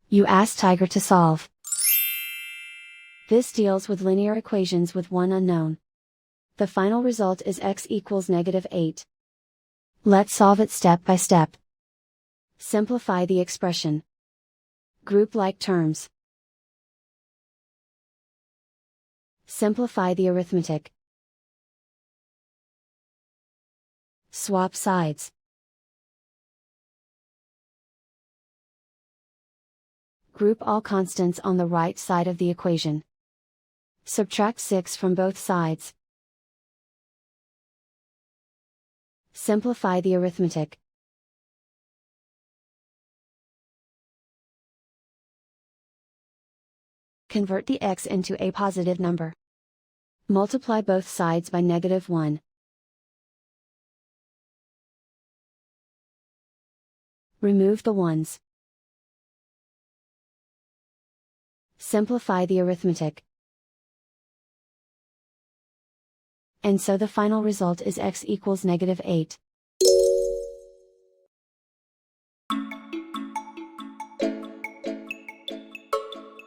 You ask Tiger to solve. This deals with linear equations with one unknown. The final result is x equals -8. Let's solve it step by step. Simplify the expression. Group like terms. Simplify the arithmetic. Swap sides. Group all constants on the right side of the equation. Subtract 6 from both sides. Simplify the arithmetic. Convert the x into a positive number. Multiply both sides by -1. Remove the ones. Simplify the arithmetic. And so the final result is x equals -8.